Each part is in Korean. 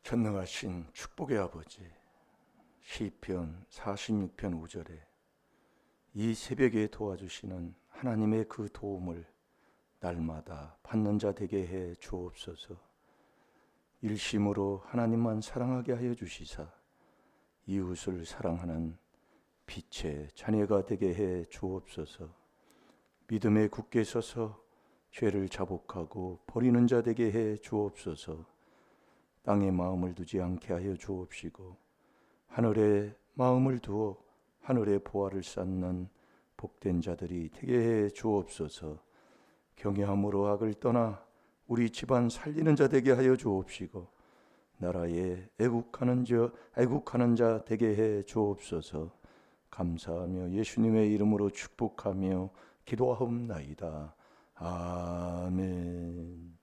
전능하신 축복의 아버지, 시편 46편 5절에 이 새벽에 도와주시는 하나님의 그 도움을 날마다 받는 자 되게 해 주옵소서. 일심으로 하나님만 사랑하게 하여 주시사 이웃을 사랑하는 빛의 자녀가 되게 해 주옵소서. 믿음에 굳게 서서 죄를 자복하고 버리는 자 되게 해 주옵소서. 땅에 마음을 두지 않게 하여 주옵시고 하늘에 마음을 두어 하늘의 보화를 쌓는 복된 자들이 되게 해 주옵소서. 경외함으로 악을 떠나 우리 집안 살리는 자 되게 하여 주옵시고 나라에 애국하는 자 되게 해 주옵소서. 감사하며 예수님의 이름으로 축복하며 기도하옵나이다. 아멘.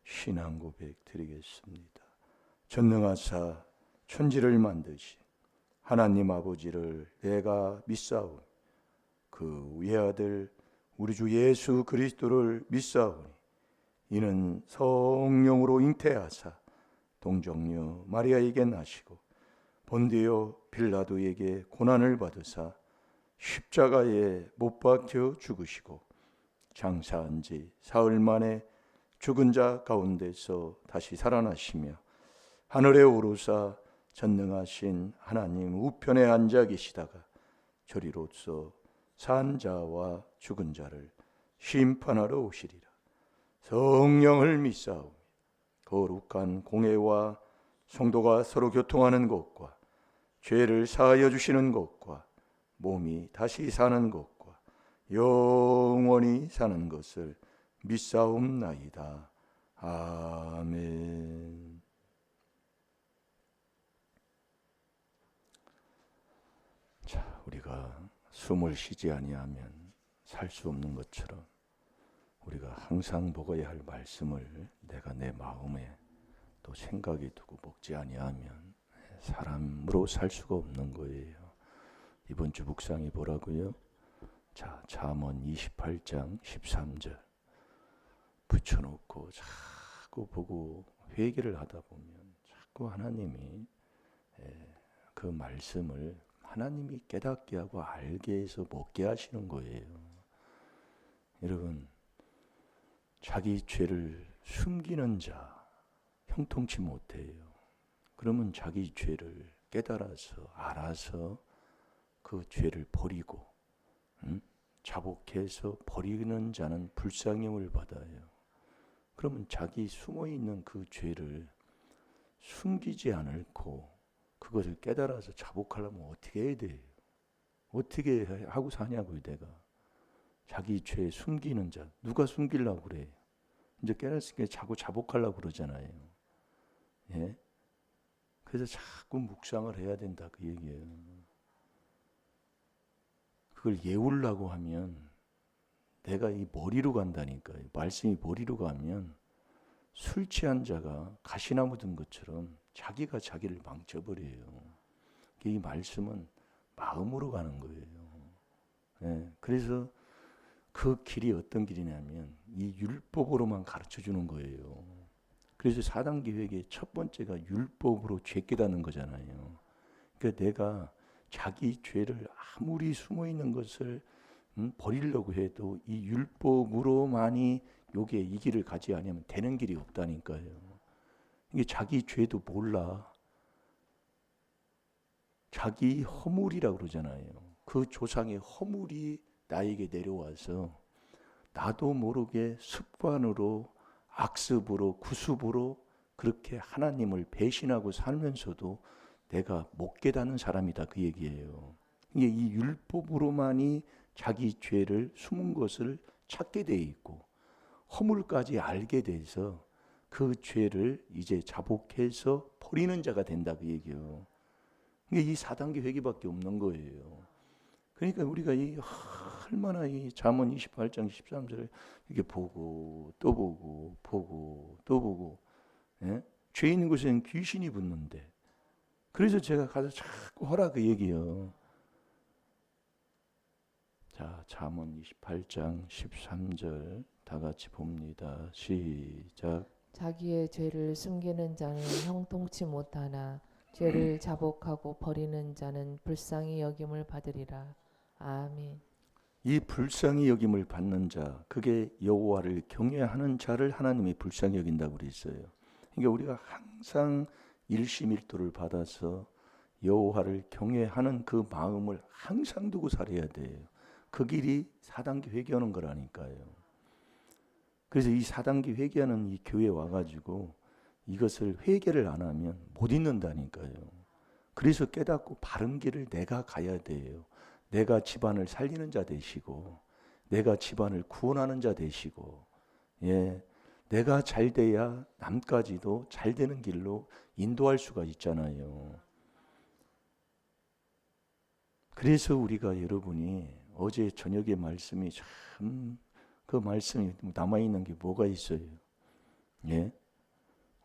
신앙 고백 드리겠습니다. 전능하사 천지를 만드신 하나님 아버지를 내가 믿사오니 그 외아들 우리 주 예수 그리스도를 믿사오니 이는 성령으로 잉태하사 동정녀 마리아에게 나시고 본디오 빌라도에게 고난을 받으사 십자가에 못 박혀 죽으시고 장사한 지 사흘 만에 죽은 자 가운데서 다시 살아나시며 하늘에 오르사 전능하신 하나님 우편에 앉아 계시다가 저리로서 산 자와 죽은 자를 심판하러 오시리라. 성령을 믿사오며 거룩한 공회와 성도가 서로 교통하는 것과 죄를 사하여 주시는 것과 몸이 다시 사는 것과 영원히 사는 것을 믿사옵나이다. 아멘. 자, 우리가 숨을 쉬지 아니하면 살 수 없는 것처럼 우리가 항상 먹어야 할 말씀을 내가 내 마음에 또 생각에 두고 먹지 아니하면 사람으로 살 수가 없는 거예요. 이번 주 묵상이 뭐라고요? 자, 잠언 28장 13절 붙여놓고 자꾸 보고 회개를 하다 보면 자꾸 하나님이 그 말씀을 하나님이 깨닫게 하고 알게 해서 먹게 하시는 거예요. 여러분, 자기 죄를 숨기는 자 형통치 못해요. 그러면 자기 죄를 깨달아서 알아서 그 죄를 버리고 자복해서 버리는 자는 불쌍함을 받아요. 그러면 자기 숨어있는 그 죄를 숨기지 않고 그것을 깨달아서 자복하려면 어떻게 해야 돼요? 어떻게 하고 사냐고요. 내가 자기 죄 숨기는 자 누가 숨기려고 그래요? 이제 깨달았으니까 자꾸 자복하려고 그러잖아요. 예? 그래서 자꾸 묵상을 해야 된다 그 얘기예요. 그걸 예우려고 하면 내가 이 머리로 간다니까요. 말씀이 머리로 가면 술 취한 자가 가시나무 든 것처럼 자기가 자기를 망쳐버려요. 이 말씀은 마음으로 가는 거예요. 예, 그래서 그 길이 어떤 길이냐면 이 율법으로만 가르쳐주는 거예요. 그래서 4단계 회개의 첫 번째가 율법으로 죄 깨닫는 거잖아요. 그러니까 내가 자기 죄를 아무리 숨어있는 것을 버리려고 해도 이 율법으로만이 요게 이 길을 가지 않으면 되는 길이 없다니까요. 이게 자기 죄도 몰라. 자기 허물이라고 그러잖아요. 그 조상의 허물이 나에게 내려와서 나도 모르게 습관으로 악습으로 구습으로 그렇게 하나님을 배신하고 살면서도 내가 못 깨닫는 사람이다 그 얘기예요. 이게 이 율법으로만이 자기 죄를 숨은 것을 찾게 돼 있고 허물까지 알게 돼서 그 죄를 이제 자복해서 버리는 자가 된다 그 얘기예요. 이게 이 4단계 회개밖에 없는 거예요. 그러니까 우리가 얼마나 이 잠언 28장 13절을 이렇게 보고 또 보고 보고 또 보고 예? 죄 있는 곳에는 귀신이 붙는데 그래서 제가 가서 자꾸 하라 그 얘기예요. 자, 잠언 28장 13절 다 같이 봅니다. 시작. 자기의 죄를 숨기는 자는 형통치 못하나 죄를 자복하고 버리는 자는 불쌍히 여김을 받으리라. 아멘. 이 불쌍히 여김을 받는 자, 그게 여호와를 경외하는 자를 하나님이 불쌍히 여긴다고 그랬어요. 그러니까 우리가 항상 일심일도를 받아서 여호와를 경외하는 그 마음을 항상 두고 살아야 돼요. 그 길이 4단계 회개하는 거라니까요. 그래서 이 4단계 회개하는 이 교회에 와가지고 이것을 회개를 안 하면 못 있는다니까요. 그래서 깨닫고 바른 길을 내가 가야 돼요. 내가 집안을 살리는 자 되시고, 내가 집안을 구원하는 자 되시고, 예, 내가 잘 돼야 남까지도 잘 되는 길로 인도할 수가 있잖아요. 그래서 우리가 여러분이 어제 저녁의 말씀이 참 그 말씀이 남아있는 게 뭐가 있어요? 예?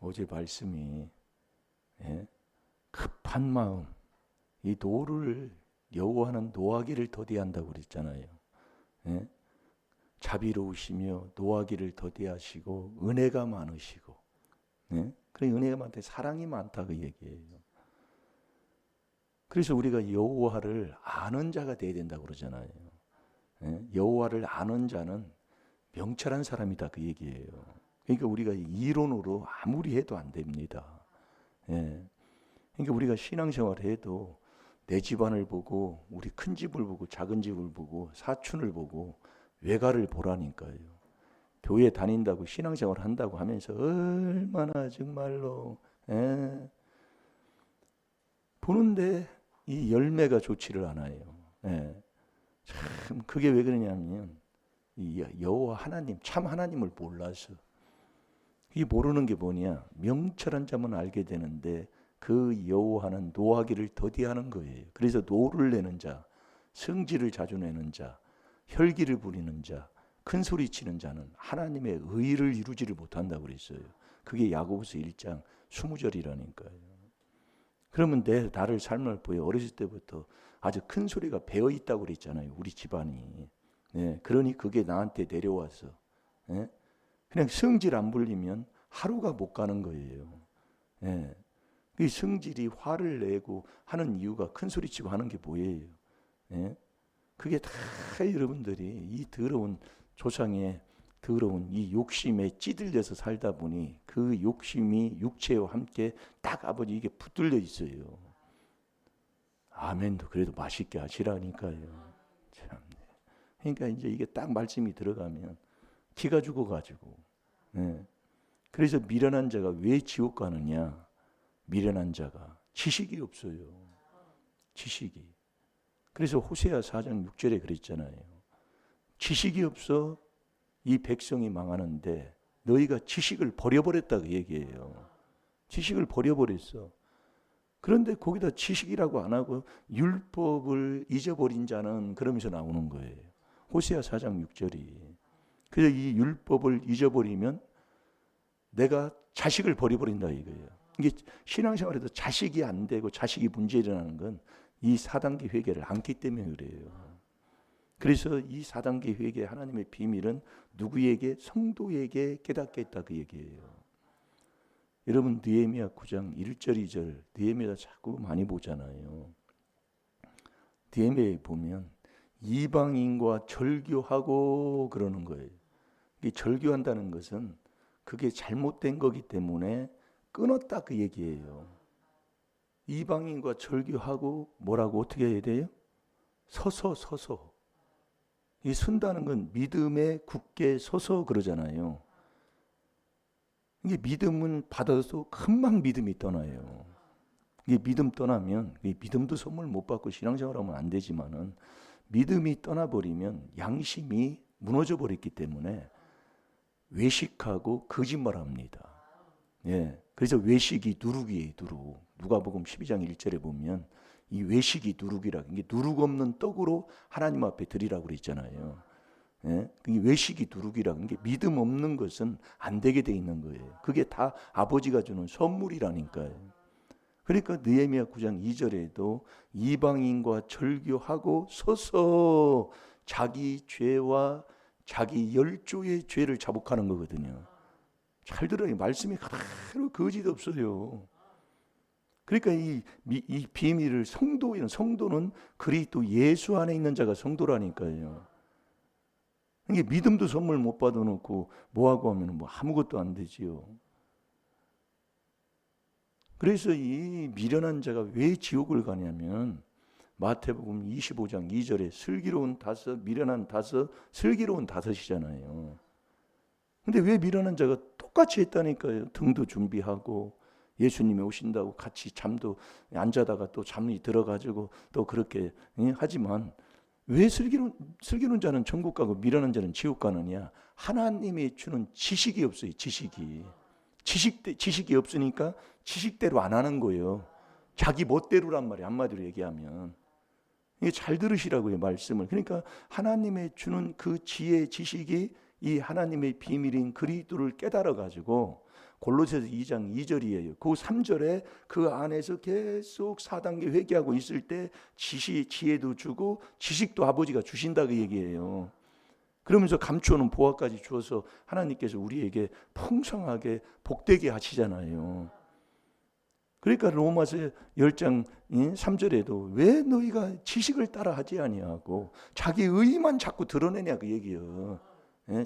어제 말씀이, 예? 급한 마음, 이 노를 여호와는 노하기를 더디한다고 그랬잖아요. 예? 자비로우시며 노하기를 더디하시고 은혜가 많으시고, 예? 그래 은혜가 많다, 사랑이 많다 그 얘기예요. 그래서 우리가 여호와를 아는 자가 돼야 된다고 그러잖아요. 예? 여호와를 아는 자는 명철한 사람이다 그 얘기예요. 그러니까 우리가 이론으로 아무리 해도 안 됩니다. 예. 그러니까 우리가 신앙생활을 해도 내 집안을 보고 우리 큰 집을 보고 작은 집을 보고 사촌을 보고 외가를 보라니까요. 교회 다닌다고 신앙생활 한다고 하면서 얼마나 정말로, 예. 보는데 이 열매가 좋지를 않아요. 예. 참 그게 왜 그러냐면 이 여호와 하나님, 참 하나님을 몰라서. 이 모르는 게 뭐냐? 명철한 자만 알게 되는데 그 여호와는 노하기를 더디하는 거예요. 그래서 노를 내는 자, 성질을 자주 내는 자, 혈기를 부리는 자, 큰 소리 치는 자는 하나님의 의를 이루지를 못한다고 그랬어요. 그게 야고보서 1장 20절이라니까요. 그러면 나를 삶을 보여 어렸을 때부터 아주 큰 소리가 배어 있다고 그랬잖아요. 우리 집안이. 예, 그러니 그게 나한테 내려와서, 예? 그냥 성질 안 불리면 하루가 못 가는 거예요. 예. 그 성질이 화를 내고 하는 이유가 큰 소리치고 하는 게 뭐예요? 예? 그게 다 여러분들이 이 더러운 조상의 더러운 이 욕심에 찌들려서 살다 보니 그 욕심이 육체와 함께 딱 아버지 이게 붙들려 있어요. 아멘도 그래도 맛있게 하시라니까요. 참. 그러니까 이제 이게 딱 말씀이 들어가면 기가 죽어가지고. 예. 그래서 미련한 자가 왜 지옥 가느냐? 미련한 자가 지식이 없어요. 지식이. 그래서 호세아 4장 6절에 그랬잖아요. 지식이 없어 이 백성이 망하는데 너희가 지식을 버려버렸다 그 얘기예요. 지식을 버려버렸어. 그런데 거기다 지식이라고 안 하고 율법을 잊어버린 자는 그러면서 나오는 거예요. 호세아 4장 6절이. 그래서 이 율법을 잊어버리면 내가 자식을 버려버린다 이거예요. 이게 신앙생활에도 자식이 안 되고 자식이 문제 일어나는 건 이 4단계 회개를 안기 때문에 그래요. 그래서 이 4단계 회개 하나님의 비밀은 누구에게? 성도에게 깨닫게 했다 그 얘기예요. 여러분 느헤미야 9장 1절 2절 느헤미야 자꾸 많이 보잖아요. 느헤미야에 보면 이방인과 절교하고 그러는 거예요. 이 절교한다는 것은 그게 잘못된 거기 때문에 끊었다 그 얘기예요. 이방인과 절교하고 뭐라고 어떻게 해야 돼요? 서서. 이 선다는 건 믿음에 굳게 서서 그러잖아요. 이게 믿음은 받아도 금방 믿음이 떠나요. 이게 믿음 떠나면 믿음도 선물 못 받고 신앙생활하면 안 되지만은 믿음이 떠나버리면 양심이 무너져 버렸기 때문에 외식하고 거짓말합니다. 예, 그래서 외식이 누룩이에요. 누룩. 누가복음 12장 1절에 보면 이 외식이 누룩이라, 이게 누룩 없는 떡으로 하나님 앞에 드리라고 그랬잖아요. 예? 그게 외식이 누룩이라, 이게 믿음 없는 것은 안 되게 돼 있는 거예요. 그게 다 아버지가 주는 선물이라니까요. 그러니까 느헤미야 9장 2절에도 이방인과 절교하고 서서 자기 죄와 자기 열조의 죄를 자복하는 거거든요. 잘 들어요. 말씀이 그대로 거짓 없어요. 그러니까 이 비밀을 성도는 그리스도 예수 안에 있는 자가 성도라니까요. 이게 믿음도 선물 못 받아놓고 뭐하고 하면 뭐 아무것도 안 되지요. 그래서 이 미련한 자가 왜 지옥을 가냐면 마태복음 25장 2절에 슬기로운 다섯, 미련한 다섯, 슬기로운 다섯이잖아요. 근데 왜 미련한 자가 똑같이 했다니까요. 등도 준비하고 예수님이 오신다고 같이 잠도 앉아다가 또 잠이 들어가지고 또 그렇게 하지만 왜 슬기로운 자는 천국 가고 미련한 자는 지옥 가느냐? 하나님이 주는 지식이 없어요. 지식이 없으니까 지식대로 안 하는 거예요. 자기 멋대로란 말이에요. 한마디로 얘기하면. 이게 잘 들으시라고요, 말씀을. 그러니까 하나님의 주는 그 지혜, 지식이 이 하나님의 비밀인 그리스도를 깨달아 가지고 골로새서 2장 2절이에요. 그 3절에 그 안에서 계속 4단계 회개하고 있을 때 지혜도 주고 지식도 아버지가 주신다 그 얘기예요. 그러면서 감추어놓은 보화까지 주어서 하나님께서 우리에게 풍성하게 복되게 하시잖아요. 그러니까 로마서 10장 3절에도 왜 너희가 지식을 따라 하지 아니하고 자기 의만 자꾸 드러내냐 그 얘기예요.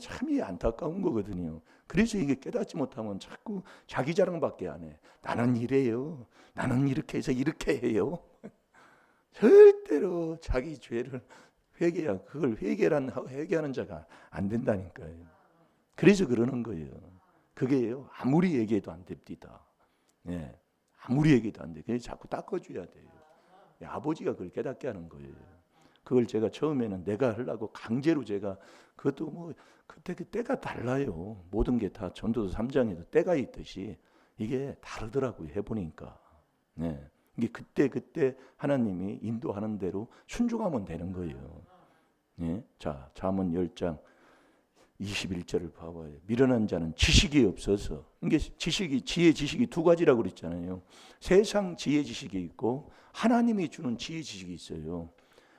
참 안타까운 거거든요. 그래서 이게 깨닫지 못하면 자꾸 자기 자랑밖에 안 해. 나는 이래요. 나는 이렇게 해서 이렇게 해요. 절대로 자기 죄를 그걸 회개하는 자가 안 된다니까요. 그래서 그러는 거예요. 그게요. 아무리 얘기해도 안 됩니다. 예. 아무리 얘기도 안 돼. 그래서 자꾸 닦아줘야 돼요. 아버지가 그걸 깨닫게 하는 거예요. 그걸 제가 처음에는 내가 하려고 강제로 제가 그것도 뭐 그때 그 때가 달라요. 모든 게 다 전도서 3장에도 때가 있듯이 이게 다르더라고요. 해보니까. 네. 이게 그때 하나님이 인도하는 대로 순종하면 되는 거예요. 네. 자, 잠언 10장 21절을 봐봐요. 미련한 자는 지식이 없어서. 이게 지혜 지식이 두 가지라고 그랬잖아요. 세상 지혜 지식이 있고 하나님이 주는 지혜 지식이 있어요.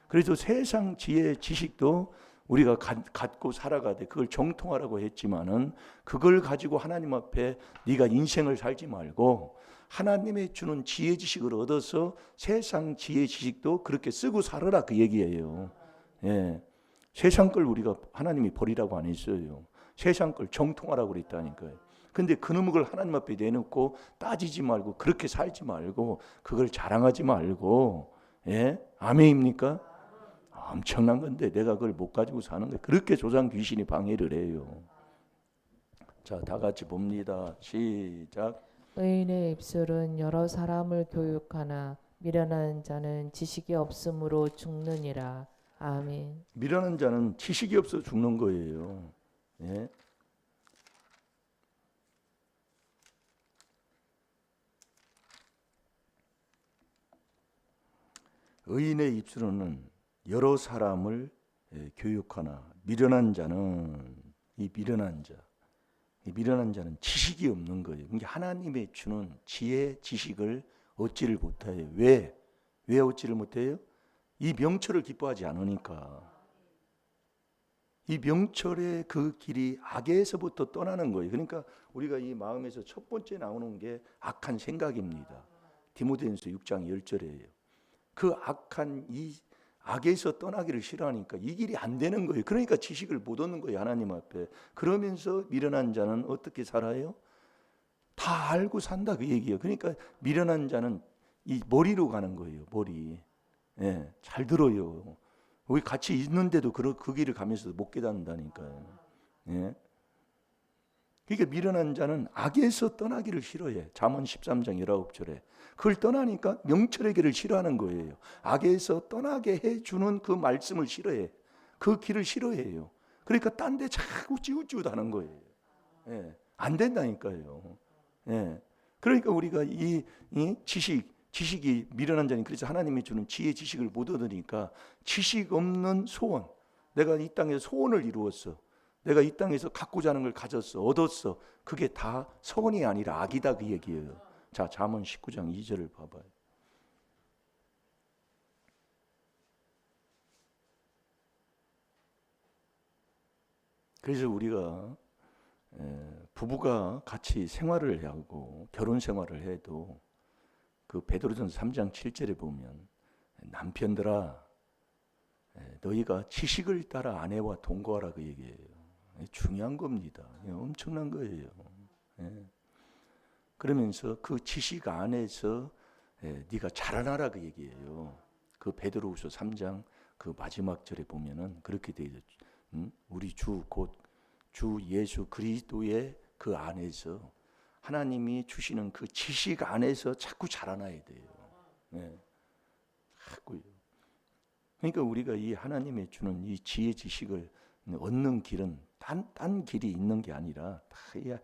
그래서 세상 지혜 지식도 우리가 갖고 살아가되 그걸 정통하라고 했지만은 그걸 가지고 하나님 앞에 네가 인생을 살지 말고 하나님이 주는 지혜 지식을 얻어서 세상 지혜 지식도 그렇게 쓰고 살아라 그 얘기예요. 예. 세상 걸 우리가 하나님이 버리라고 안 했어요. 세상 걸 정통하라고 그랬다니까요. 근데 그놈의 걸 하나님 앞에 내놓고 따지지 말고 그렇게 살지 말고 그걸 자랑하지 말고 예? 아멘입니까? 엄청난 건데 내가 그걸 못 가지고 사는 거예요. 그렇게 조상 귀신이 방해를 해요. 자, 다 같이 봅니다. 시작. 의인의 입술은 여러 사람을 교육하나 미련한 자는 지식이 없으므로 죽느니라. 아멘. 미련한 자는 지식이 없어 죽는 거예요. 예? 의인의 입술은 여러 사람을 교육하나 미련한 자는 이 미련한 자는 지식이 없는 거예요. 그러니까 하나님의 주는 지혜, 지식을 얻지를 못해요. 왜? 왜 얻지를 못해요? 이 명철을 기뻐하지 않으니까. 이 명철의 그 길이 악에서부터 떠나는 거예요. 그러니까 우리가 이 마음에서 첫 번째 나오는 게 악한 생각입니다. 디모데전서 6장 10절이에요. 그 악한 이 악에서 떠나기를 싫어하니까 이 길이 안 되는 거예요. 그러니까 지식을 못 얻는 거예요. 하나님 앞에. 그러면서 미련한 자는 어떻게 살아요? 다 알고 산다 그 얘기예요. 그러니까 미련한 자는 이 머리로 가는 거예요. 머리. 예, 잘 들어요. 우리 같이 있는데도 그 길을 가면서 못 깨닫는다니까요. 예. 그러니까 미련한 자는 악에서 떠나기를 싫어해. 잠언 13장 19절에. 그걸 떠나니까 명철의 길을 싫어하는 거예요. 악에서 떠나게 해주는 그 말씀을 싫어해. 그 길을 싫어해요. 그러니까 딴 데 자꾸 찌우찌우다는 거예요. 예. 안 된다니까요. 예. 그러니까 우리가 이 지식이 미련한 자니 그래서 하나님이 주는 지혜 지식을 못 얻으니까 지식 없는 소원. 내가 이 땅에서 소원을 이루었어. 내가 이 땅에서 갖고자 하는 걸 가졌어. 얻었어. 그게 다 소원이 아니라 악이다 그 얘기예요. 자, 잠언 19장 2절을 봐봐요. 그래서 우리가 부부가 같이 생활을 하고 결혼 생활을 해도 그 베드로전서 3장 7절에 보면 남편들아 너희가 지식을 따라 아내와 동거하라 그 얘기예요. 중요한 겁니다. 엄청난 거예요. 그러면서 그 지식 안에서 네가 자라나라 그 얘기예요. 그 베드로후서 3장 그 마지막 절에 보면은 그렇게 돼 있죠. 우리 주 곧 주 예수 그리스도의 그 안에서 하나님이 주시는 그 지식 안에서 자꾸 자라나야 돼요. 자꾸요. 그러니까 우리가 이 하나님의 주는 이 지혜 지식을 얻는 길은 딴 길이 있는 게 아니라 다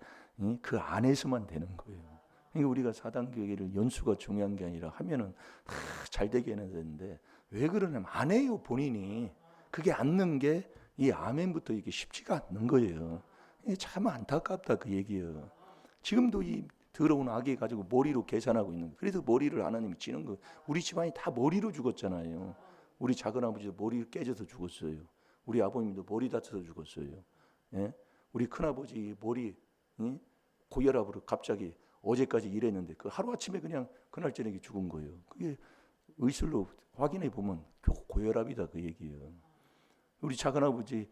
그 안에서만 되는 거예요. 그러니까 우리가 사단교회를 연수가 중요한 게 아니라 하면은 다 잘 되게 해야 되는데 왜 그러냐면 안 해요 본인이. 그게 않는 게 이 아멘부터 이게 쉽지가 않는 거예요. 참 안타깝다 그 얘기예요. 지금도 이 더러운 악에 가지고 머리로 계산하고 있는 거예요. 그래서 머리를 하나님이 치는 거예요. 우리 집안이 다 머리로 죽었잖아요. 우리 작은아버지도 머리 깨져서 죽었어요. 우리 아버님도 머리 다쳐서 죽었어요. 예? 우리 큰아버지 머리 고혈압으로 갑자기 어제까지 일했는데 그 하루아침에 그냥 그날 저녁에 죽은 거예요. 그게 의술로 확인해 보면 고혈압이다 그 얘기예요. 우리 작은아버지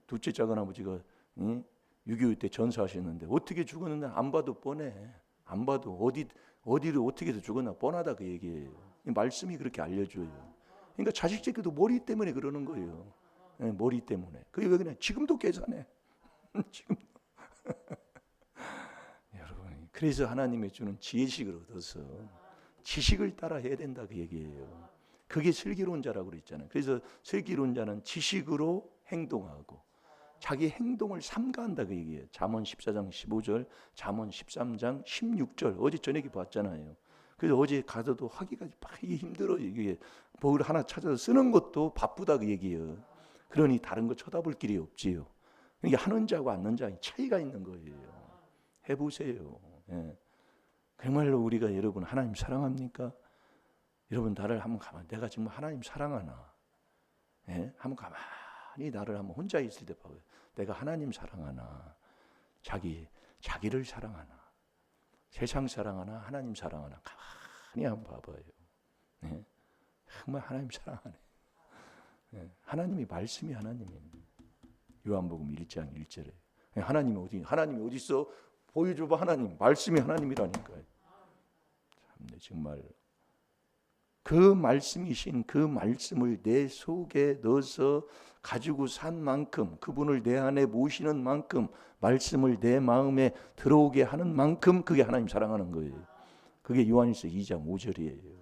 둘째 작은아버지가 6.25 때 전사하셨는데 어떻게 죽었는데 안 봐도 뻔해. 안 봐도 어디를 어떻게 해서 죽었나 뻔하다 그 얘기예요. 이 말씀이 그렇게 알려줘요. 그러니까 자식 새끼도 머리 때문에 그러는 거예요. 머리 때문에. 그게 왜 그냥 지금도 계산해. 지금 여러분 그래서 하나님의 주는 지혜식을 얻어서 지식을 따라 해야 된다 그 얘기예요. 그게 슬기로운 자라고 그랬잖아요. 그래서 슬기로운 자는 지식으로 행동하고 자기 행동을 삼가한다 그 얘기예요. 잠언 14장 15절, 잠언 13장 16절 어제 저녁에 봤잖아요. 그래서 어제 가서도 하기가 힘들어요. 이게 뭘 하나 찾아서 쓰는 것도 바쁘다 그 얘기예요. 그러니 다른 거 쳐다볼 길이 없지요. 그러니까 하는 자와 안 하는 자의 차이가 있는 거예요. 해보세요. 정말로 우리가 여러분 하나님 사랑합니까? 여러분 나를 한번 가만 내가 정말 하나님 사랑하나? 한번 가만히 나를 한번 혼자 있을 때 봐요. 내가 하나님 사랑하나? 자기를 사랑하나? 세상 사랑하나? 하나님 사랑하나? 가만히 한번 봐봐요. 정말 하나님 사랑하네. 하나님이 말씀이 하나님입니다. 요한복음 1장 1절에 하나님이 어디 있어? 보여줘봐 하나님. 말씀이 하나님이라니까요. 참네 정말 그 말씀이신 그 말씀을 내 속에 넣어서 가지고 산 만큼 그분을 내 안에 모시는 만큼 말씀을 내 마음에 들어오게 하는 만큼 그게 하나님 사랑하는 거예요. 그게 요한일서 2장 5절이에요.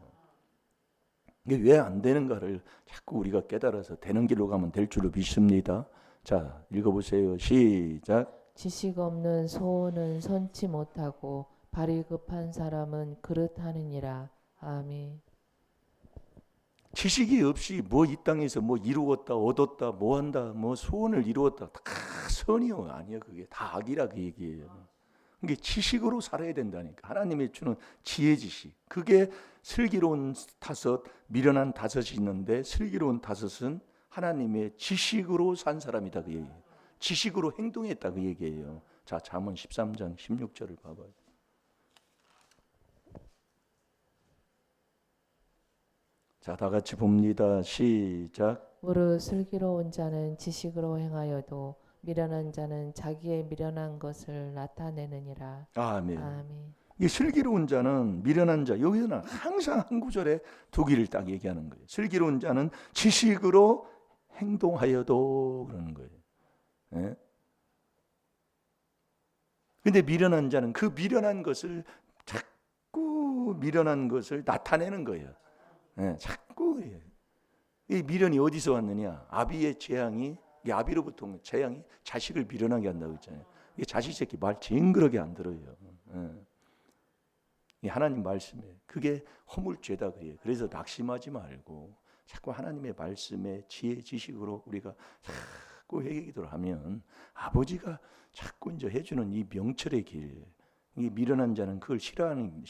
이게 왜 안 되는가를 자꾸 우리가 깨달아서 되는 길로 가면 될 줄로 믿습니다. 자, 읽어보세요. 시작. 지식 없는 소원은 선치 못하고 발이 급한 사람은 그릇하느니라. 아멘. 지식이 없이 뭐 이 땅에서 뭐 이루었다 얻었다 뭐 한다 뭐 소원을 이루었다 다 선이요 아니야. 그게 다 악이라 그 얘기예요. 그게 지식으로 살아야 된다니까. 하나님의 주는 지혜 지식. 그게 슬기로운 다섯 미련한 다섯이 있는데 슬기로운 다섯은 하나님의 지식으로 산 사람이다 그 얘기예요. 지식으로 행동했다 그 얘기예요. 자, 잠언 13장 16절을 봐봐요. 자, 다 같이 봅니다. 시작. 무릇 슬기로운 자는 지식으로 행하여도 미련한 자는 자기의 미련한 것을 나타내느니라. 아멘. 아멘. 이 슬기로운 자는 미련한 자. 여기서는 항상 한 구절에 두 길을 딱 얘기하는 거예요. 슬기로운 자는 지식으로 행동하여도 그러는 거예요. 예? 근데 미련한 자는 그 미련한 것을 자꾸 미련한 것을 나타내는 거예요. 예, 자꾸 이 미련이 어디서 왔느냐? 아비의 재앙이 이 아비로부터 온 재앙이 자식을 미련하게 한다고 했잖아요. 이 자식 새끼 말 징그러게 안 들어요. 이 하나님 말씀에 그게 허물죄다 그래요. 그래서 낙심하지 말고 자꾸 하나님의 말씀에 지혜 지식으로 우리가 자꾸 회개기도를 하면 아버지가 자꾸 이제 해주는 이 명철의 길. 이 미련한 자는 그걸 싫어하는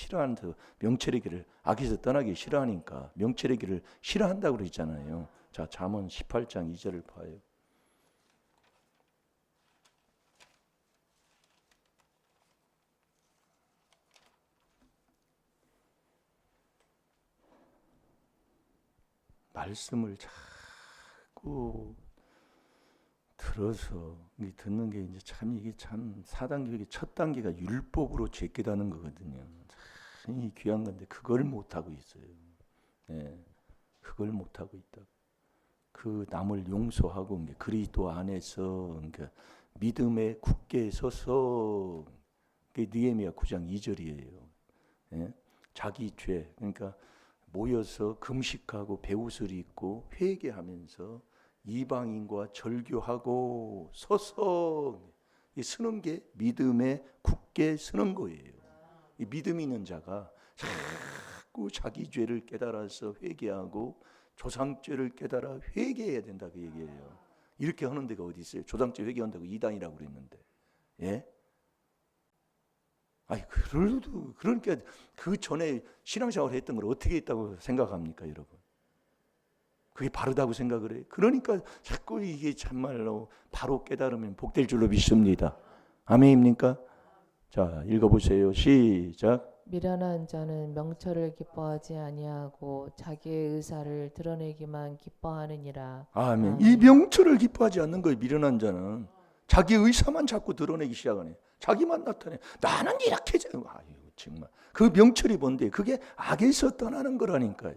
명철의 길을 악에서 떠나기 싫어하니까 명철의 길을 싫어한다고 그랬잖아요. 자, 잠언 18장 2절을 봐요. 말씀을 자꾸 들어서 듣는 게 이제 참 이게 참 4단계 첫 단계가 율법으로 죄 깨닫는 거거든요. 참 이 귀한 건데 그걸 못 하고 있어요. 예, 그걸 못 하고 있다. 그 남을 용서하고 그리스도 안에서 그러니까 믿음에 굳게 서서 그게 느헤미야 9장 2절이에요. 예? 자기 죄 그러니까 모여서 금식하고 베옷을 입고 회개하면서 이방인과 절교하고 서서 서는 게 믿음에 굳게 서는 거예요. 이 믿음 있는 자가 자꾸 자기 죄를 깨달아서 회개하고 조상죄를 깨달아 회개해야 된다 그 얘기예요. 이렇게 하는 데가 어디 있어요? 조상죄 회개한다고 이단이라고 그랬는데, 예? 아니 그러니까 그 전에 신앙생활을 했던 걸 어떻게 했다고 생각합니까, 여러분? 그게 바르다고 생각을 해요. 그러니까 자꾸 이게 참말로 바로 깨달으면 복될 줄로 믿습니다. 아멘입니까? 자, 읽어보세요. 시작. 미련한 자는 명철을 기뻐하지 아니하고 자기의 의사를 드러내기만 기뻐하느니라. 아멘. 이 명철을 기뻐하지 않는 거예요. 미련한 자는 자기 의사만 자꾸 드러내기 시작하네. 자기만 나타내. 나는 이렇게 아유 정말. 그 명철이 뭔데? 그게 악에서 떠나는 거라니까요.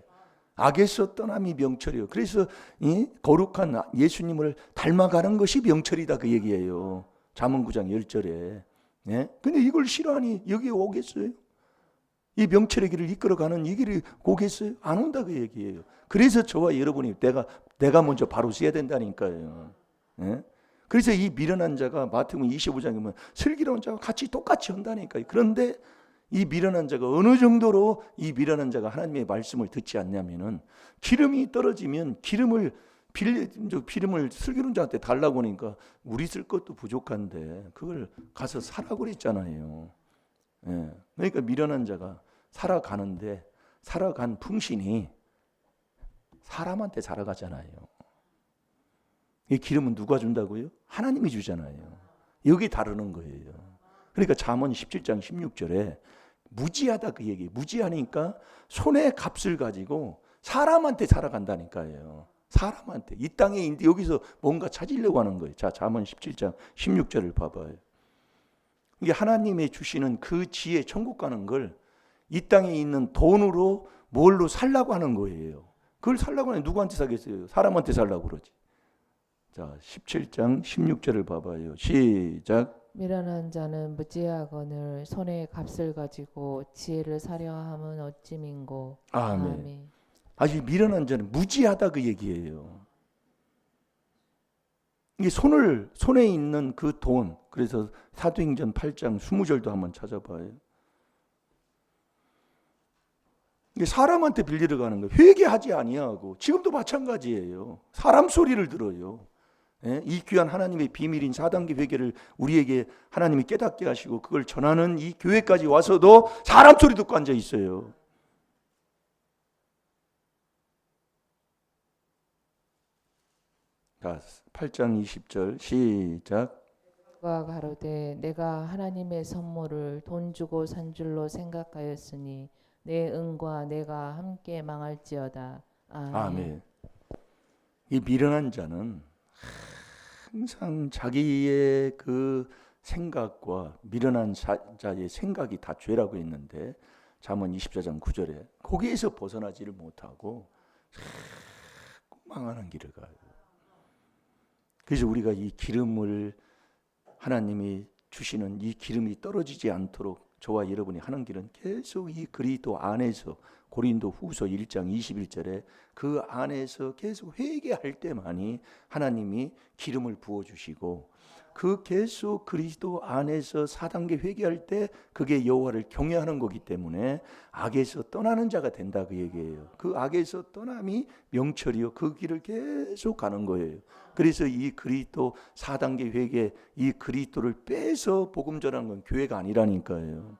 악에서 떠남이 명철이에요. 그래서 이 거룩한 예수님을 닮아가는 것이 명철이다 그 얘기예요. 잠언 9장 10절에. 예? 근데 이걸 싫어하니 여기 오겠어요? 이 명철의 길을 이끌어가는 이 길이 오겠어요? 안 온다 그 얘기예요. 그래서 저와 여러분이 내가 먼저 바로 서야 된다니까요. 예? 그래서 이 미련한 자가 마태복음 25장에 보면 슬기로운 자와 같이 똑같이 한다니까요. 그런데 이 미련한 자가 어느 정도로 이 미련한 자가 하나님의 말씀을 듣지 않냐면은 기름이 떨어지면 기름을 슬기로운 자한테 달라고 하니까 우리 쓸 것도 부족한데 그걸 가서 사라고 그랬잖아요. 예. 그러니까 미련한 자가 살아가는데 살아간 풍신이 사람한테 살아가잖아요. 이 기름은 누가 준다고요? 하나님이 주잖아요. 여기 다루는 거예요. 그러니까 잠언 17장 16절에 무지하다 그 얘기. 무지하니까 손에 값을 가지고 사람한테 살아간다니까요. 사람한테. 이 땅에 있는데 여기서 뭔가 찾으려고 하는 거예요. 자, 잠언 17장 16절을 봐봐요. 이게 하나님이 주시는 그 지혜 천국 가는 걸 이 땅에 있는 돈으로 뭘로 살라고 하는 거예요. 그걸 살라고 하면 누구한테 사겠어요? 사람한테 살라고 그러지. 자, 17장 16절을 봐봐요. 시작. 미련한 자는 무지하거늘 손에 값을 가지고 지혜를 사려 함은 어찌민고. 아멘. 아주 미련한 자는 무지하다 그 얘기예요. 이게 손에 있는 그 돈, 그래서 사도행전 8장 20절도 한번 찾아봐요. 이게 사람한테 빌리러 가는 거예요. 회개하지 아니하고 지금도 마찬가지예요. 사람 소리를 들어요. 예? 이 귀한 하나님의 비밀인 4단계 회개를 우리에게 하나님이 깨닫게 하시고 그걸 전하는 이 교회까지 와서도 사람 소리 듣고 앉아 있어요. 자, 8장 20절 시작. 그가 가로되 내가 하나님의 선물을 돈 주고 산 줄로 생각하였으니 내 은과 내가 함께 망할지어다. 아멘. 아멘. 이 미련한 자는 항상 자기의 그 생각과 미련한 자의 생각이 다 죄라고 했는데 잠언 24장 9절에 거기에서 벗어나지를 못하고 자꾸 망하는 길을 가요. 그래서 우리가 이 기름을 하나님이 주시는 이 기름이 떨어지지 않도록 저와 여러분이 하는 길은 계속 이 그리스도 안에서 고린도 후서 1장 21절에 그 안에서 계속 회개할 때만이 하나님이 기름을 부어주시고 그 계속 그리스도 안에서 4단계 회개할 때 그게 여호와를 경외하는 거기 때문에 악에서 떠나는 자가 된다 그 얘기예요. 그 악에서 떠남이 명철이요. 그 길을 계속 가는 거예요. 그래서 이 그리스도 4단계 회개 이 그리스도를 빼서 복음 전하는 건 교회가 아니라니까요.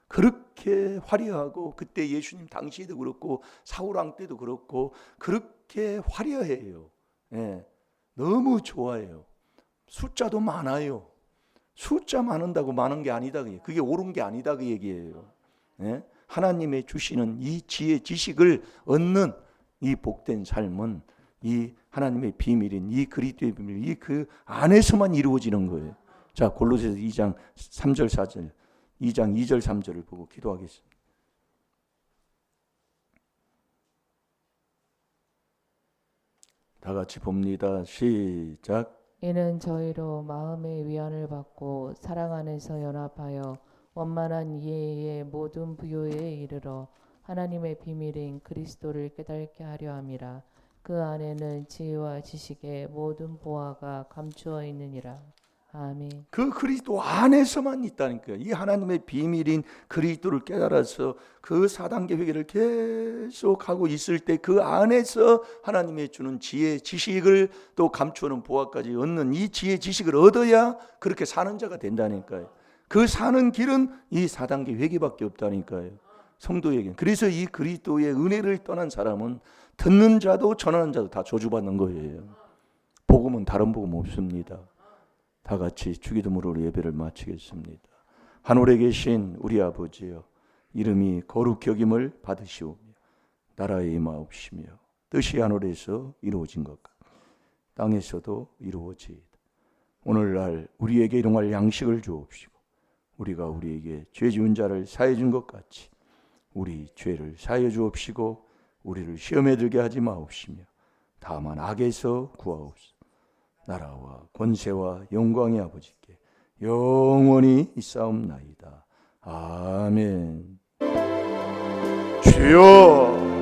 그렇게 화려하고 그때 예수님 당시에도 그렇고 사울왕 때도 그렇고 그렇게 화려해요. 예, 너무 좋아해요. 숫자도 많아요. 숫자 많은다고 많은 게 아니다. 그게 옳은 게 아니다 그 얘기예요. 예? 하나님의 주시는 이 지혜 지식을 얻는 이 복된 삶은 이 하나님의 비밀인 이 그리스도의 비밀, 이 그 안에서만 이루어지는 거예요. 자, 골로새서 2장 3절 4절, 2장 2절 3절을 보고 기도하겠습니다. 다 같이 봅니다. 시작. 이는 저희로 마음의 위안을 받고 사랑 안에서 연합하여 원만한 이해의 모든 부요에 이르러 하나님의 비밀인 그리스도를 깨닫게 하려 함이라. 그 안에는 지혜와 지식의 모든 보화가 감추어 있느니라. 아멘. 그 그리스도 안에서만 있다니까요. 이 하나님의 비밀인 그리스도를 깨달아서 그 4단계 회개를 계속 하고 있을 때 그 안에서 하나님의 주는 지혜, 지식을 또 감추는 보화까지 얻는 이 지혜, 지식을 얻어야 그렇게 사는 자가 된다니까요. 그 사는 길은 이 4단계 회개밖에 없다니까요. 성도에게. 그래서 이 그리스도의 은혜를 떠난 사람은 듣는 자도 전하는 자도 다 저주받는 거예요. 복음은 다른 복음 없습니다. 다 같이 주기도문으로 예배를 마치겠습니다. 하늘에 계신 우리 아버지여, 이름이 거룩히 여김을 받으시오며 나라의 임하옵시며 뜻이 하늘에서 이루어진 것 같아 땅에서도 이루어지이다. 오늘날 우리에게 일용할 양식을 주옵시고 우리가 우리에게 죄 지은 자를 사해 준 것 같이 우리 죄를 사해 주옵시고 우리를 시험에 들게 하지 마옵시며 다만 악에서 구하옵소서. 나라와 권세와 영광의 아버지께 영원히 있사옵나이다. 아멘. 주여